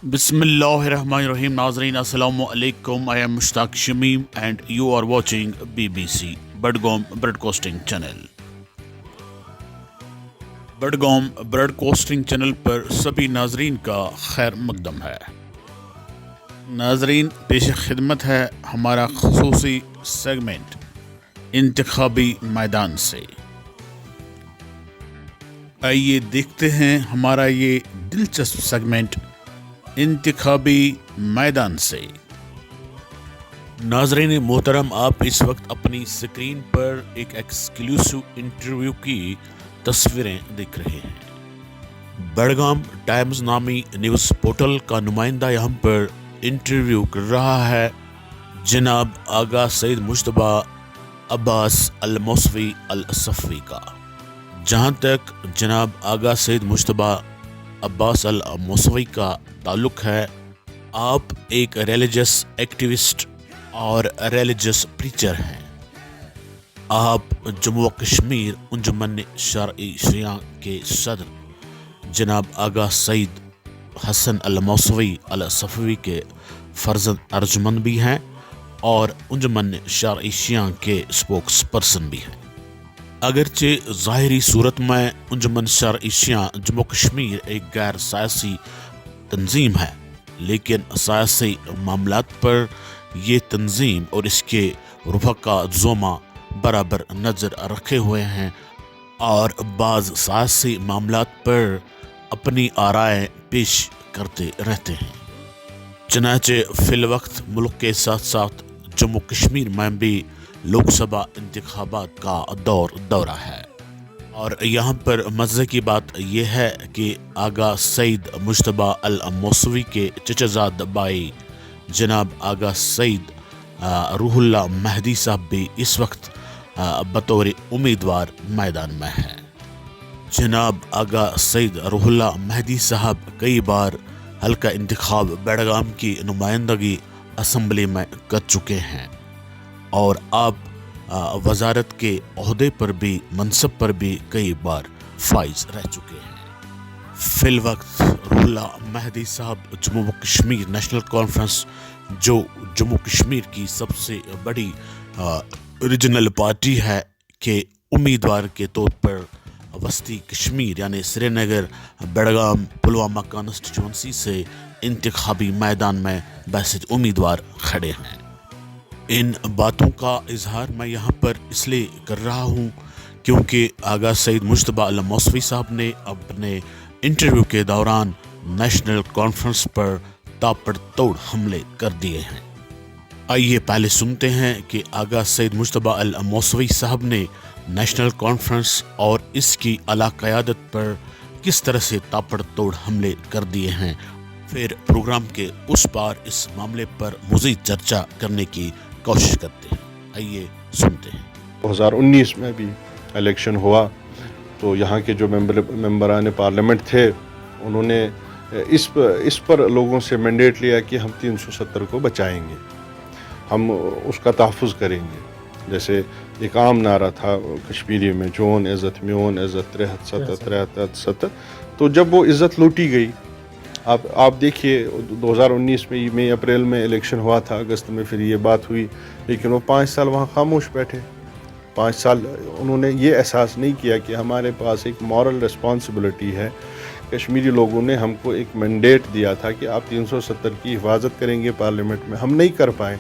بسم اللہ الرحمن الرحیم. ناظرین السلام علیکم. I am Mushtaq Shamim and you are watching BBC Budgam broadcasting channel. Budgam broadcasting channel پر سبھی ناظرین کا خیر مقدم ہے. ناظرین, پیش خدمت ہے ہمارا خصوصی سیگمنٹ انتخابی میدان سے. آئیے دیکھتے ہیں ہمارا یہ دلچسپ سیگمنٹ انتخابی میدان سے. ناظرین محترم, آپ اس وقت اپنی سکرین پر ایک ایکسکلوسیو انٹرویو کی تصویریں دیکھ رہے ہیں. بڈگام ٹائمز نامی نیوز پورٹل کا نمائندہ یہاں پر انٹرویو کر رہا ہے جناب آغا سید مجتبیٰ عباس الموسوی الصفوی کا. جہاں تک جناب آغا سید مجتبیٰ عباس الموسوی کا تعلق ہے, آپ ایک ریلیجس ایکٹیوسٹ اور ریلیجس پریچر ہیں. آپ جموں و کشمیر انجمن شرعی شیعہ کے صدر جناب آغا سید حسن الموسوی الصفوی کے فرزند ارجمند بھی ہیں اور انجمن شرعی شیعہ کے اسپوکس پرسن بھی ہیں. اگرچہ ظاہری صورت میں انجمن شرعی شیعہ جموں کشمیر ایک غیر سیاسی تنظیم ہے, لیکن سیاسی معاملات پر یہ تنظیم اور اس کے رفقا زوما برابر نظر رکھے ہوئے ہیں اور بعض سیاسی معاملات پر اپنی آرائیں پیش کرتے رہتے ہیں. چنانچہ فی الوقت ملک کے ساتھ ساتھ جموں کشمیر میں بھی لوک سبھا انتخابات کا دورہ ہے, اور یہاں پر مزے کی بات یہ ہے کہ آغا سید مجتبیٰ الموسوی کے چچا زاد بھائی جناب آغا سید روح اللہ مہدی صاحب بھی اس وقت بطور امیدوار میدان میں ہیں. جناب آغا سید روح اللہ مہدی صاحب کئی بار حلقہ انتخاب بڈگام کی نمائندگی اسمبلی میں کر چکے ہیں اور آپ وزارت کے عہدے پر بھی منصب پر بھی کئی بار فائز رہ چکے ہیں. فی الوقت روح اللہ مہدی صاحب جموں و کشمیر نیشنل کانفرنس, جو جموں کشمیر کی سب سے بڑی ریجنل پارٹی ہے, کے امیدوار کے طور پر وسطی کشمیر یعنی سری نگر, بڈگام, پلوامہ کانسٹیچوئنسی سے انتخابی میدان میں بحث امیدوار کھڑے ہیں. ان باتوں کا اظہار میں یہاں پر اس لیے کر رہا ہوں کیونکہ آغا سید مجتبیٰ الموسوی صاحب نے اپنے انٹرویو کے دوران نیشنل کانفرنس پر تاپڑ توڑ حملے کر دیے ہیں. آئیے پہلے سنتے ہیں کہ آغا سید مجتبیٰ الموسوی صاحب نے نیشنل کانفرنس اور اس کی اعلیٰ قیادت پر کس طرح سے تاپڑ توڑ حملے کر دیے ہیں. پھر پروگرام کے اس پار اس معاملے پر مزید چرچا کرنے کی کوشش کرتے ہیں. آئیے سنتے ہیں. 2019 میں بھی الیکشن ہوا تو یہاں کے جو ممبران پارلیمنٹ تھے انہوں نے اس پر لوگوں سے مینڈیٹ لیا کہ ہم 370 کو بچائیں گے, ہم اس کا تحفظ کریں گے. جیسے ایک عام نعرہ تھا کشمیری میں, جون عزت میون عزت 73 تو جب وہ عزت لوٹی گئی, آپ دیکھیے 2019 میں مئی اپریل میں الیکشن ہوا تھا, اگست میں پھر یہ بات ہوئی, لیکن وہ 5 سال وہاں خاموش بیٹھے. 5 سال انہوں نے یہ احساس نہیں کیا کہ ہمارے پاس ایک مورل رسپانسبلٹی ہے. کشمیری لوگوں نے ہم کو ایک مینڈیٹ دیا تھا کہ آپ 370 کی حفاظت کریں گے پارلیمنٹ میں, ہم نہیں کر پائے.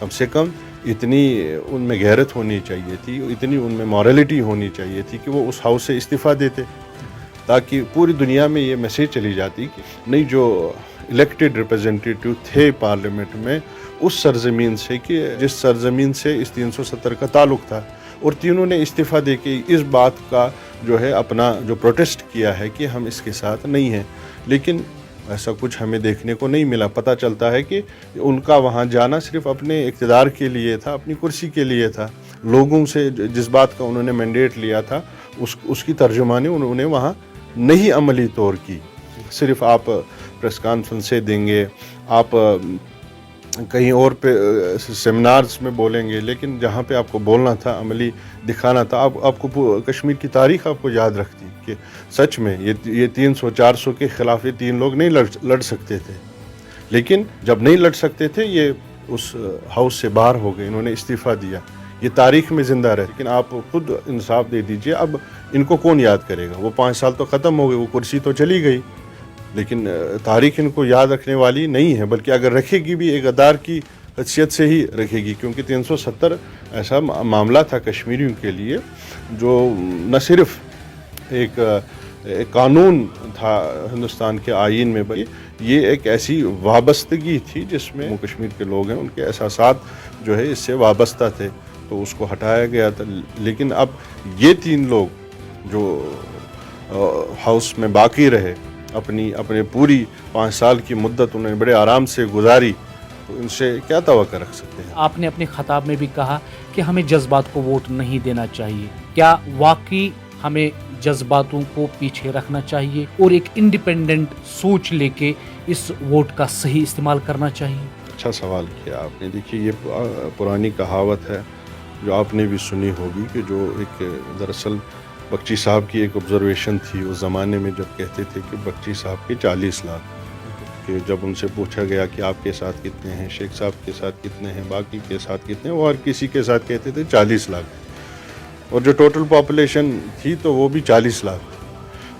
کم سے کم اتنی ان میں غیرت ہونی چاہیے تھی, اتنی ان میں مورالٹی ہونی چاہیے تھی کہ وہ اس ہاؤس سے استعفیٰ دیتے, تاکہ پوری دنیا میں یہ میسیج چلی جاتی کہ نہیں, جو الیکٹڈ ریپرزنٹیٹیو تھے پارلیمنٹ میں اس سرزمین سے, کہ جس سرزمین سے اس 370 کا تعلق تھا, اور تینوں نے استعفیٰ دے کے اس بات کا جو ہے اپنا جو پروٹیسٹ کیا ہے کہ ہم اس کے ساتھ نہیں ہیں. لیکن ایسا کچھ ہمیں دیکھنے کو نہیں ملا. پتہ چلتا ہے کہ ان کا وہاں جانا صرف اپنے اقتدار کے لیے تھا, اپنی کرسی کے لیے تھا. لوگوں سے جس بات کا انہوں نے مینڈیٹ لیا تھا اس کی ترجمانی انہوں نے وہاں نہیں عملی طور کی. صرف آپ پریس کانفرنسیں دیں گے, آپ کہیں اور پہ سیمینارز میں بولیں گے, لیکن جہاں پہ آپ کو بولنا تھا, عملی دکھانا تھا, آپ کو کشمیر کی تاریخ آپ کو یاد رکھتی کہ سچ میں یہ 300-400 کے خلاف یہ 3 لوگ نہیں لڑ سکتے تھے. لیکن جب نہیں لڑ سکتے تھے یہ اس ہاؤس سے باہر ہو گئے, انہوں نے استعفیٰ دیا. یہ تاریخ میں زندہ رہے, لیکن آپ خود انصاف دے دیجئے, اب ان کو کون یاد کرے گا؟ وہ 5 سال تو ختم ہو گئے, وہ کرسی تو چلی گئی, لیکن تاریخ ان کو یاد رکھنے والی نہیں ہے, بلکہ اگر رکھے گی بھی ایک غدار کی حیثیت سے ہی رکھے گی, کیونکہ 370 ایسا معاملہ تھا کشمیریوں کے لیے جو نہ صرف ایک قانون تھا ہندوستان کے آئین میں, بلکہ یہ ایک ایسی وابستگی تھی جس میں کشمیر کے لوگ ہیں ان کے احساسات جو ہے اس سے وابستہ تھے, تو اس کو ہٹایا گیا تھا. لیکن اب یہ 3 لوگ جو ہاؤس میں باقی رہے, اپنے پوری 5 سال کی مدت انہوں نے بڑے آرام سے گزاری, تو ان سے کیا توقع رکھ سکتے ہیں؟ آپ نے اپنے خطاب میں بھی کہا کہ ہمیں جذبات کو ووٹ نہیں دینا چاہیے. کیا واقعی ہمیں جذباتوں کو پیچھے رکھنا چاہیے اور ایک انڈیپینڈنٹ سوچ لے کے اس ووٹ کا صحیح استعمال کرنا چاہیے؟ اچھا سوال کیا آپ نے. دیکھیے یہ پرانی کہاوت ہے جو آپ نے بھی سنی ہوگی, کہ جو ایک دراصل بگٹی صاحب کی ایک آبزرویشن تھی اس زمانے میں, جب کہتے تھے کہ بگٹی صاحب کے 40 لاکھ, کہ جب ان سے پوچھا گیا کہ آپ کے ساتھ کتنے ہیں, شیخ صاحب کے ساتھ کتنے ہیں, باقی کے ساتھ کتنے ہیں, وہ ہر کسی کے ساتھ کہتے تھے 40 لاکھ, اور جو ٹوٹل پاپولیشن تھی تو وہ بھی 40 لاکھ.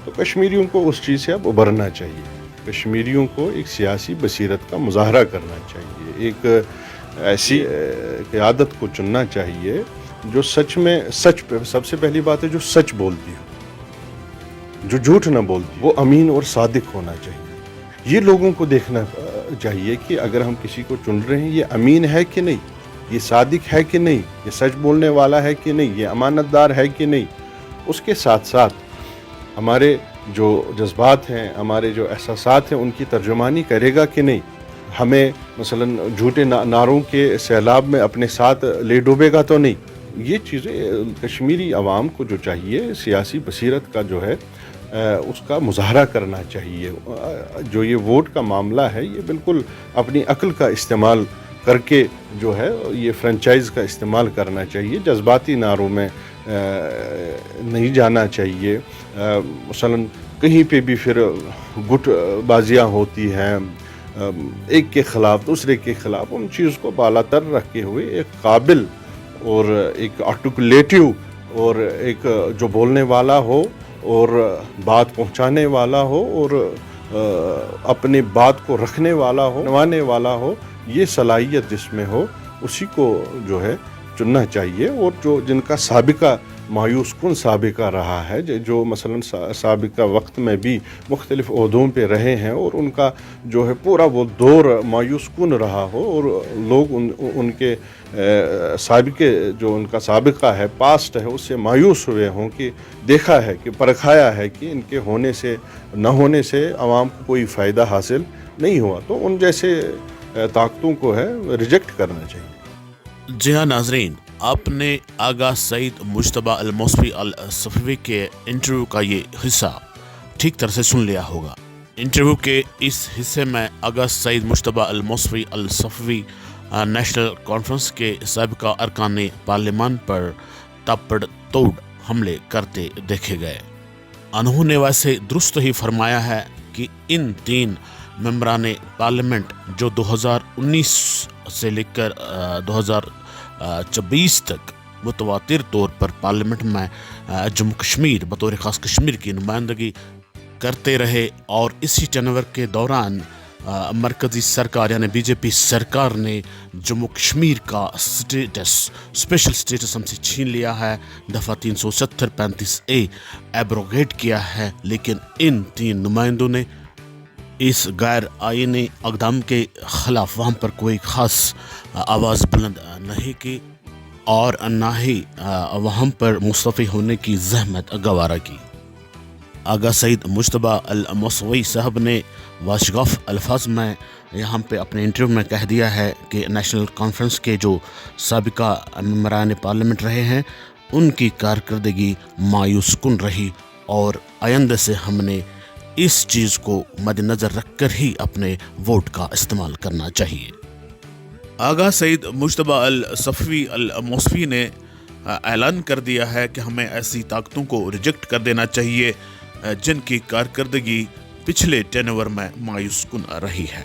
تو کشمیریوں کو اس چیز سے اب ابھرنا چاہیے, کشمیریوں کو ایک سیاسی بصیرت کا مظاہرہ کرنا چاہیے, ایک ایسی قیادت کو چننا چاہیے جو سچ میں سچ پہ, سب سے پہلی بات ہے جو سچ بولتی ہو, جو جھوٹ نہ بولتی, وہ امین اور صادق ہونا چاہیے. یہ لوگوں کو دیکھنا چاہیے کہ اگر ہم کسی کو چن رہے ہیں یہ امین ہے کہ نہیں, یہ صادق ہے کہ نہیں, یہ سچ بولنے والا ہے کہ نہیں, یہ امانت دار ہے کہ نہیں. اس کے ساتھ ساتھ ہمارے جو جذبات ہیں, ہمارے جو احساسات ہیں, ان کی ترجمانی کرے گا کہ نہیں, ہمیں مثلا جھوٹے نعروں کے سیلاب میں اپنے ساتھ لے ڈوبے گا تو نہیں. یہ چیزیں کشمیری عوام کو جو چاہیے سیاسی بصیرت کا جو ہے اس کا مظاہرہ کرنا چاہیے. جو یہ ووٹ کا معاملہ ہے یہ بالکل اپنی عقل کا استعمال کر کے جو ہے یہ فرنچائز کا استعمال کرنا چاہیے, جذباتی نعروں میں نہیں جانا چاہیے. مثلا کہیں پہ بھی پھر گٹ بازیاں ہوتی ہیں ایک کے خلاف دوسرے کے خلاف, ان چیز کو بالا تر رکھے ہوئے ایک قابل اور ایک آرٹیکولیٹو اور ایک جو بولنے والا ہو اور بات پہنچانے والا ہو اور اپنے بات کو رکھنے والا ہو, نوانے والا ہو, یہ صلاحیت جس میں ہو اسی کو جو ہے چننا چاہیے. اور جو جن کا سابقہ مایوس کن سابقہ رہا ہے, جو مثلا سابقہ وقت میں بھی مختلف عہدوں پہ رہے ہیں اور ان کا جو ہے پورا وہ دور مایوس کن رہا ہو, اور لوگ ان کے سابقے جو ان کا سابقہ ہے, پاسٹ ہے, اس سے مایوس ہوئے ہوں کہ دیکھا ہے کہ پرکھایا ہے کہ ان کے ہونے سے نہ ہونے سے عوام کو کوئی فائدہ حاصل نہیں ہوا, تو ان جیسے طاقتوں کو ہے ریجیکٹ کرنا چاہیے. جی ہاں ناظرین, آپ نے آغا سعید مجتبیٰ الموصوی الصفوی کے انٹرویو کا یہ حصہ ٹھیک طرح سے سن لیا ہوگا. انٹرویو کے اس حصے میں آغا سعید مجتبیٰ الموصوی الصفوی نیشنل کانفرنس کے سابقہ ارکان پارلیمان پر تاپڑ توڑ حملے کرتے دیکھے گئے. انہوں نے ویسے درست ہی فرمایا ہے کہ ان 3 ممبران پارلیمنٹ جو 2019 سے لے کر 2024 تک متواتر طور پر پارلیمنٹ میں جموں کشمیر بطور خاص کشمیر کی نمائندگی کرتے رہے, اور اسی ٹینور کے دوران مرکزی سرکار یعنی بی جے پی سرکار نے جموں کشمیر کا اسپیشل سٹیٹس ہم سے چھین لیا ہے, دفعہ 370-35A ایبروگیٹ کیا ہے. لیکن ان 3 نمائندوں نے اس غیر آئینی اقدام کے خلاف وہاں پر کوئی خاص آواز بلند نہیں کی, اور نہ ہی وہاں پر مستعفی ہونے کی زحمت گوارا کی. آغا سعید مجتبیٰ الموصوی صاحب نے واشگاف الفاظ میں یہاں پہ اپنے انٹرویو میں کہہ دیا ہے کہ نیشنل کانفرنس کے جو سابقہ ممبران پارلیمنٹ رہے ہیں ان کی کارکردگی مایوس کن رہی, اور آئندہ سے ہم نے اس چیز کو مد نظر رکھ کر ہی اپنے ووٹ کا استعمال کرنا چاہیے. آغا سعید مجتبیٰ الصفوی الموصوی نے اعلان کر دیا ہے کہ ہمیں ایسی طاقتوں کو ریجیکٹ کر دینا چاہیے جن کی کارکردگی پچھلے ٹینور میں مایوس کن رہی ہے.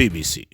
BBC।